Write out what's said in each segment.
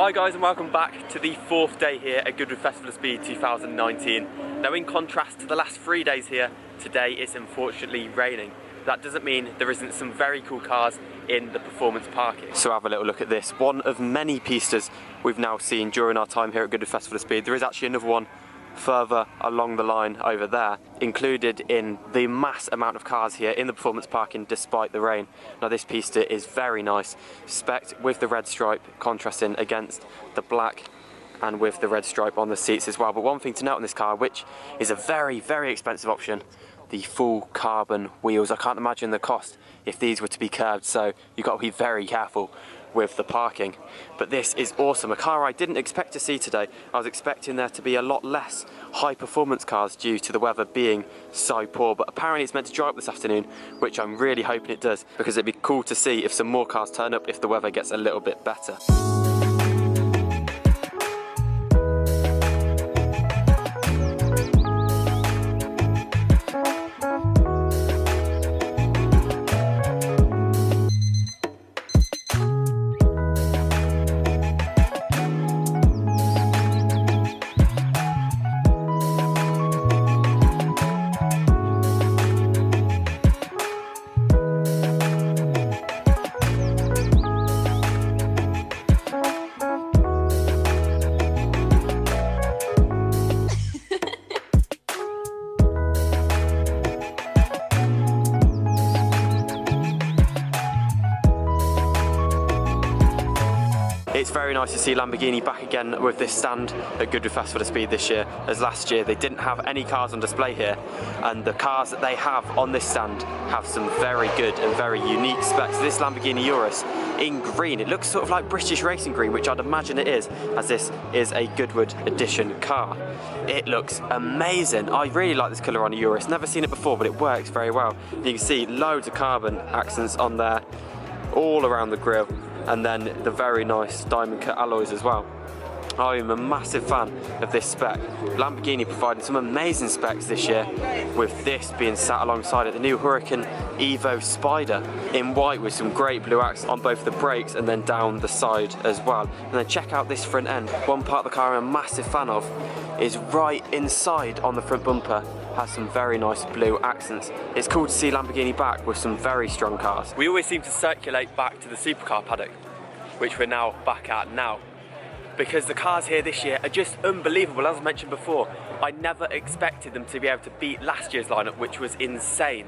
Hi guys and welcome back to the fourth day here at Goodwood Festival of Speed 2019. Now in contrast to the last 3 days here, today it's unfortunately raining. That doesn't mean there isn't some very cool cars in the performance parking. So have a little look at this. One of many pistas we've now seen during our time here at Goodwood Festival of Speed. There is actually another one further along the line over there, included in the mass amount of cars here in the performance parking despite the rain. Now this pista is very nice, specced with the red stripe contrasting against the black and with the red stripe on the seats as well. But one thing to note on this car, which is a very, very expensive option, the full carbon wheels. I can't imagine the cost if these were to be curved, so you've got to be very careful with the parking. But this is awesome, a car I didn't expect to see today. I was expecting there to be a lot less high performance cars due to the weather being so poor, but apparently it's meant to dry up this afternoon, which I'm really hoping it does, because it'd be cool to see if some more cars turn up if the weather gets a little bit better. It's very nice to see Lamborghini back again with this stand at Goodwood Festival of Speed this year, as last year they didn't have any cars on display here, and the cars that they have on this stand have some very good and very unique specs. This Lamborghini Urus in green, it looks sort of like British racing green, which I'd imagine it is, as this is a Goodwood edition car. It looks amazing. I really like this colour on a Urus, never seen it before, but it works very well. You can see loads of carbon accents on there, all around the grille, and then the very nice diamond cut alloys as well. I am a massive fan of this spec. Lamborghini providing some amazing specs this year, with this being sat alongside it, the new Huracan Evo Spider in white with some great blue accents on both the brakes and then down the side as well. And then check out this front end. One part of the car I'm a massive fan of is right inside on the front bumper, has some very nice blue accents. It's cool to see Lamborghini back with some very strong cars. We always seem to circulate back to the Supercar paddock, which we're now back at now, because the cars here this year are just unbelievable. As I mentioned before, I never expected them to be able to beat last year's lineup, which was insane.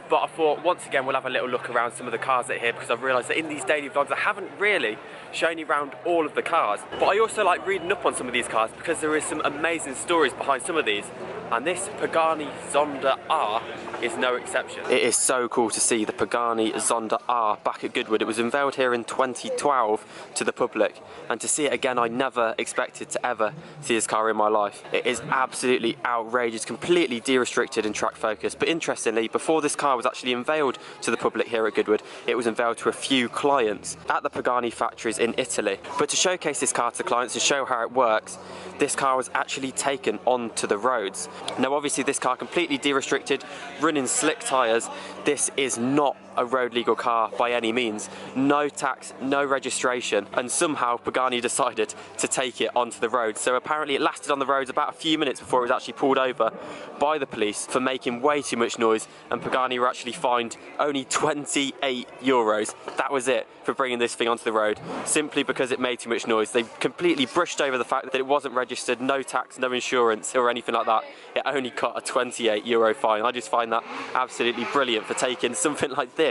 But I thought once again we'll have a little look around some of the cars that are here, because I've realised that in these daily vlogs I haven't really shown you around all of the cars. But I also like reading up on some of these cars because there is some amazing stories behind some of these, and this Pagani Zonda R is no exception. It is so cool to see the Pagani Zonda R back at Goodwood. It was unveiled here in 2012 to the public, and to see it again, I never expected to ever see this car in my life. It is absolutely outrageous, completely de-restricted and track focused. But interestingly, before this car was actually unveiled to the public here at Goodwood, it was unveiled to a few clients at the Pagani factories in Italy. But to showcase this car to clients and show how it works, this car was actually taken onto the roads. Now obviously this car completely de-restricted, running slick tyres. This is not a road legal car by any means. No tax, no registration, and somehow Pagani decided to take it onto the road. So apparently it lasted on the roads about a few minutes before it was actually pulled over by the police for making way too much noise, and Pagani were actually fined only €28. That was it for bringing this thing onto the road, simply because it made too much noise. They completely brushed over the fact that it wasn't registered, no tax, no insurance or anything like that. It only got a €28 fine. I just find that absolutely brilliant for taking something like this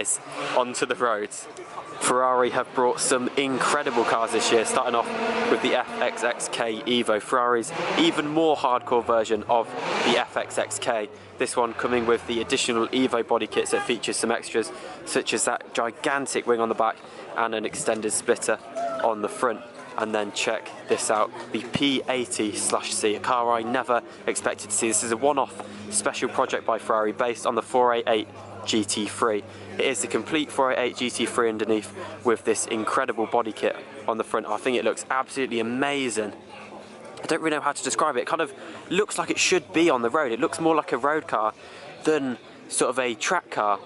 onto the roads. Ferrari have brought some incredible cars this year, starting off with the FXXK Evo, Ferrari's even more hardcore version of the FXXK. This one coming with the additional Evo body kits that features some extras, such as that gigantic wing on the back and an extended splitter on the front. And then check this out, the P80/C, a car I never expected to see. This is a one-off special project by Ferrari based on the 488 GT3. It is the complete 488 GT3 underneath with this incredible body kit on the front. I think it looks absolutely amazing. I don't really know how to describe it. It kind of looks like it should be on the road. It looks more like a road car than sort of a track car.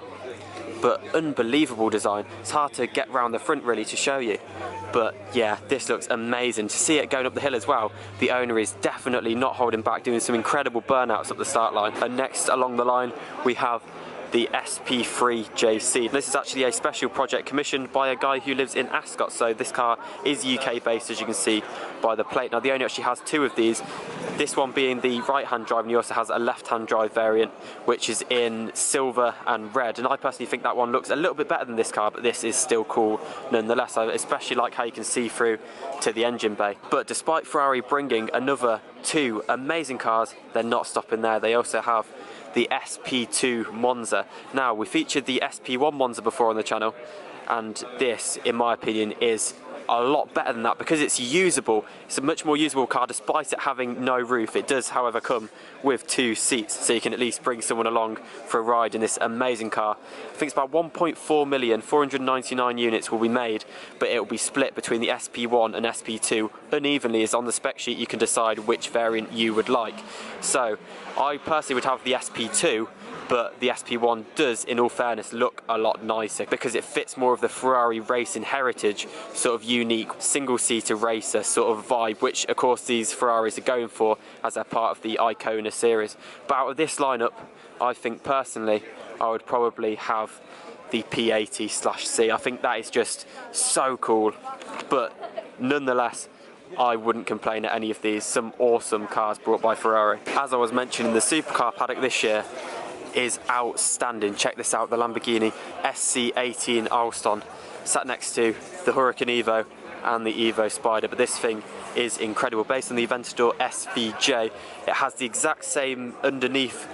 but unbelievable design. It's hard to get round the front really to show you. But yeah, this looks amazing. To see it going up the hill as well, the owner is definitely not holding back, doing some incredible burnouts up the start line. And next along the line, we have the SP3JC. This is actually a special project commissioned by a guy who lives in Ascot, so this car is UK based, as you can see by the plate. Now the owner actually has two of these, this one being the right hand drive, and he also has a left hand drive variant which is in silver and red, and I personally think that one looks a little bit better than this car, but this is still cool nonetheless. I especially like how you can see through to the engine bay. But despite Ferrari bringing another two amazing cars, they're not stopping there. They also have the SP2 Monza. Now, we featured the SP1 Monza before on the channel, and this, in my opinion, is a lot better than that because it's usable. It's a much more usable car despite it having no roof. It does, however, come with two seats, so you can at least bring someone along for a ride in this amazing car. I think it's about 1.4 million, 499 units will be made, but it will be split between the SP1 and SP2 unevenly, as on the spec sheet you can decide which variant you would like. So I personally would have the SP2, but the SP1 does, in all fairness, look a lot nicer because it fits more of the Ferrari racing heritage, sort of unique single-seater racer sort of vibe, which of course these Ferraris are going for as they're part of the Icona series. But out of this lineup, I think personally I would probably have the P80/C. I think that is just so cool, but nonetheless I wouldn't complain at any of these. Some awesome cars brought by Ferrari. As I was mentioning, the Supercar paddock this year is outstanding. Check this out, the Lamborghini SC18 Alston, sat next to the Huracan Evo and the Evo Spider, but this thing is incredible. Based on the Aventador SVJ, it has the exact same underneath,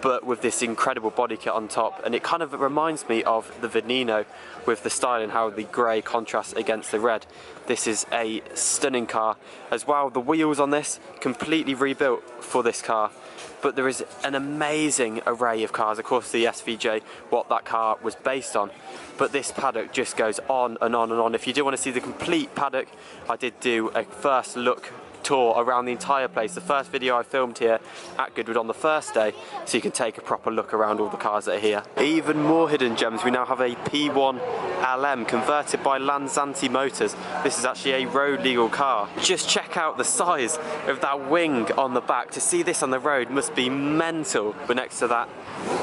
but with this incredible body kit on top, and it kind of reminds me of the Veneno with the style and how the grey contrasts against the red. This is a stunning car as well. The wheels on this completely rebuilt for this car, but there is an amazing array of cars. Of course the SVJ, what that car was based on, but this paddock just goes on and on and on. If you do want to see the complete paddock, I did do a first look tour around the entire place. The first video I filmed here at Goodwood on the first day, so you can take a proper look around all the cars that are here. Even more hidden gems, we now have a P1 LM converted by Lanzanti Motors. This is actually a road legal car. Just check out the size of that wing on the back. To see this on the road must be mental. But next to that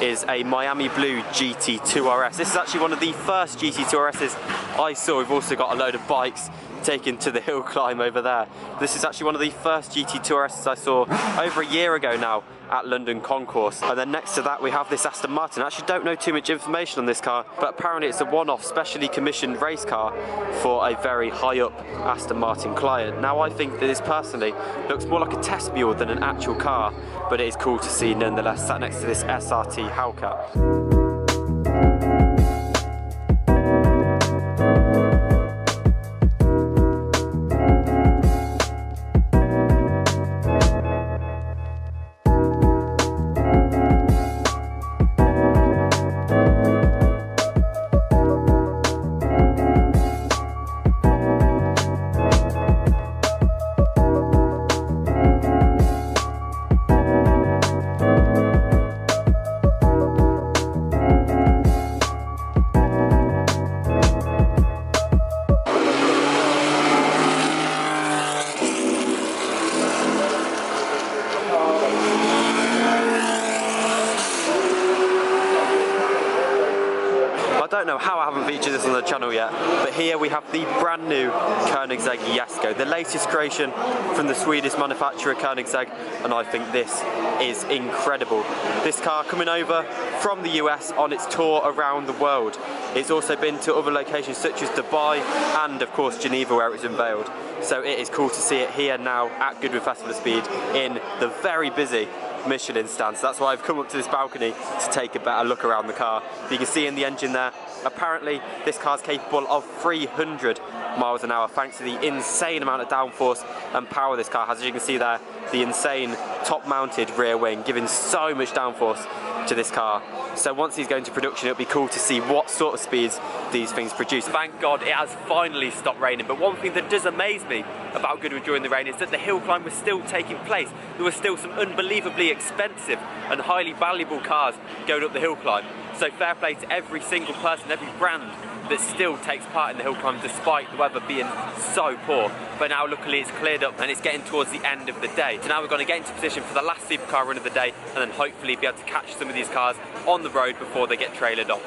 is a Miami Blue GT2 RS. This is actually one of the first GT2 RSs I saw. We've also got a load of bikes taken to the hill climb over there. This is actually one of the first GT2 RSs I saw over a year ago now at London Concourse. And then next to that we have this Aston Martin. I actually don't know too much information on this car, but apparently it's a one-off specially commissioned race car for a very high up Aston Martin client. Now I think that this personally looks more like a test mule than an actual car, but it is cool to see nonetheless, sat next to this SRT Hellcat. I don't know how I haven't featured this on the channel yet, but here we have the brand new Koenigsegg Jesko, the latest creation from the Swedish manufacturer Koenigsegg, and I think this is incredible. This car coming over from the US on its tour around the world. It's also been to other locations such as Dubai and of course Geneva, where it's unveiled. So it is cool to see it here now at Goodwood Festival of Speed in the very busy Michelin stand. So that's why I've come up to this balcony to take a better look around the car. You can see in the engine there, apparently this car is capable of 300 miles an hour thanks to the insane amount of downforce and power this car has. As you can see there, the insane top mounted rear wing giving so much downforce to this car. So once these go into production, it'll be cool to see what sort of speeds these things produce. Thank God it has finally stopped raining, but one thing that does amaze me about Goodwood during the rain is that the hill climb was still taking place. There were still some unbelievably expensive and highly valuable cars going up the hill climb. So fair play to every single person, every brand that still takes part in the hill climb despite the weather being so poor. But now luckily it's cleared up and it's getting towards the end of the day. So now we're going to get into position for the last supercar run of the day and then hopefully be able to catch some of these cars on the road before they get trailered off.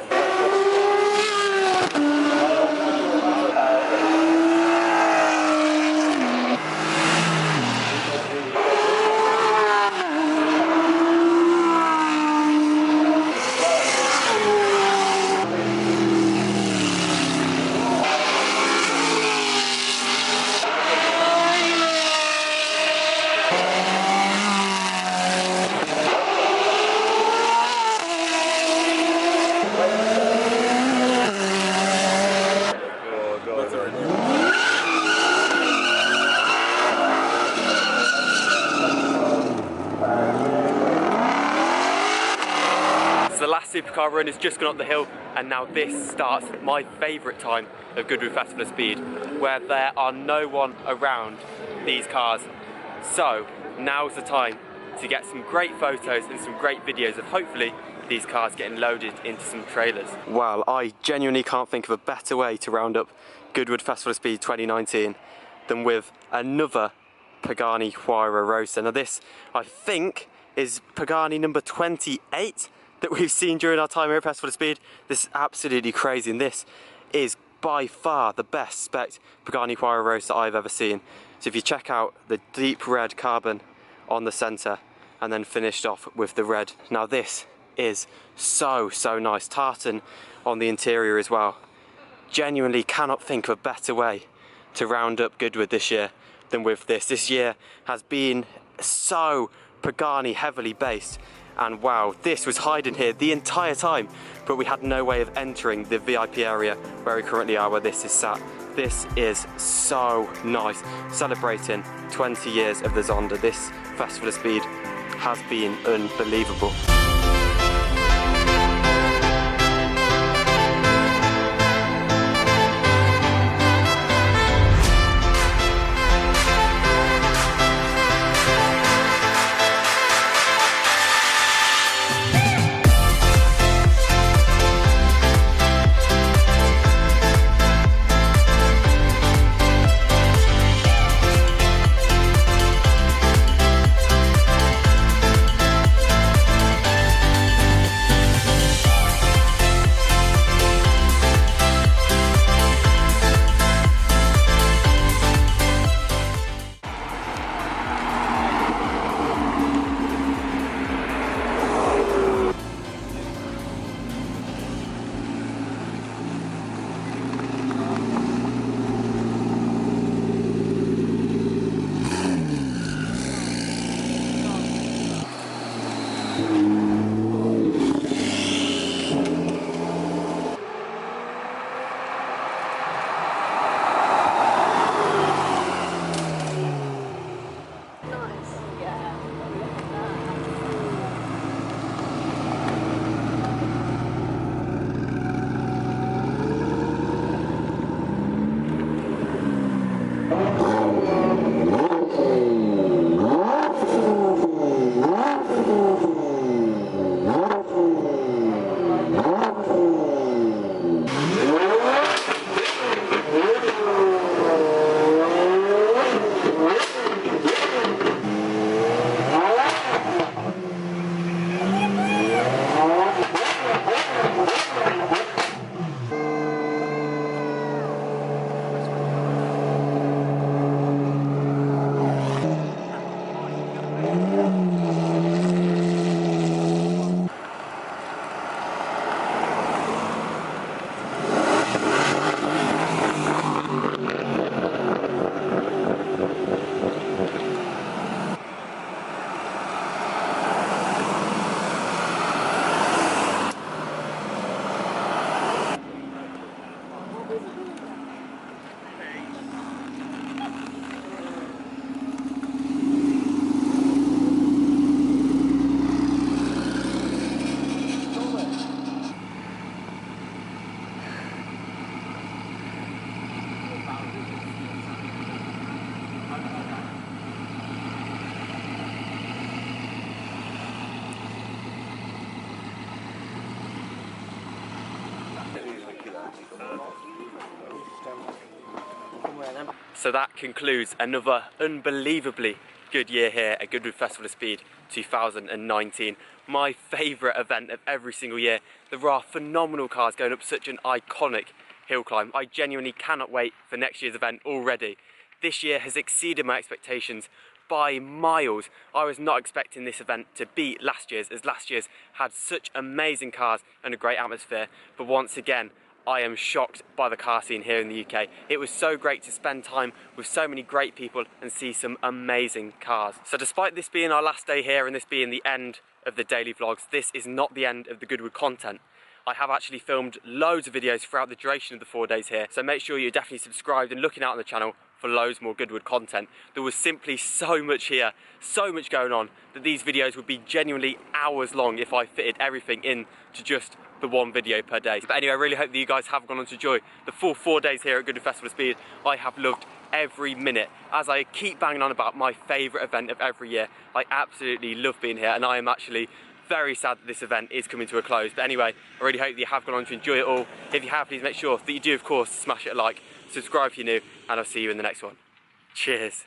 The last supercar run has just gone up the hill and now this starts my favourite time of Goodwood Festival of Speed, where there are no one around these cars. So now's the time to get some great photos and some great videos of hopefully these cars getting loaded into some trailers. Well, I genuinely can't think of a better way to round up Goodwood Festival of Speed 2019 than with another Pagani Huayra Roadster. Now this, I think, is Pagani number 28 that we've seen during our time here at Festival of Speed. This is absolutely crazy, and this is by far the best spec Pagani Huayra Roadster I've ever seen. So if you check out the deep red carbon on the centre and then finished off with the red. Now this is so nice. Tartan on the interior as well. Genuinely cannot think of a better way to round up Goodwood this year than with this. This year has been so Pagani heavily based. And wow, this was hiding here the entire time, but we had no way of entering the VIP area where we currently are, where this is sat. This is so nice. Celebrating 20 years of the Zonda, this Festival of Speed has been unbelievable. So that concludes another unbelievably good year here at Goodwood Festival of Speed 2019. My favourite event of every single year. There are phenomenal cars going up such an iconic hill climb. I genuinely cannot wait for next year's event already. This year has exceeded my expectations by miles. I was not expecting this event to beat last year's, as last year's had such amazing cars and a great atmosphere. But once again, I am shocked by the car scene here in the UK. It was so great to spend time with so many great people and see some amazing cars. So despite this being our last day here and this being the end of the daily vlogs, this is not the end of the Goodwood content. I have actually filmed loads of videos throughout the duration of the 4 days here, so make sure you're definitely subscribed and looking out on the channel for loads more Goodwood content. There was simply so much here, so much going on, that these videos would be genuinely hours long if I fitted everything in to just the one video per day. But anyway, I really hope that you guys have gone on to enjoy the full 4 days here at Goodwood Festival of Speed. I have loved every minute. As I keep banging on about my favourite event of every year, I absolutely love being here, and I am actually very sad that this event is coming to a close. But anyway, I really hope that you have gone on to enjoy it all. If you have, please make sure that you do, of course, smash it a like, subscribe if you're new, and I'll see you in the next one. Cheers.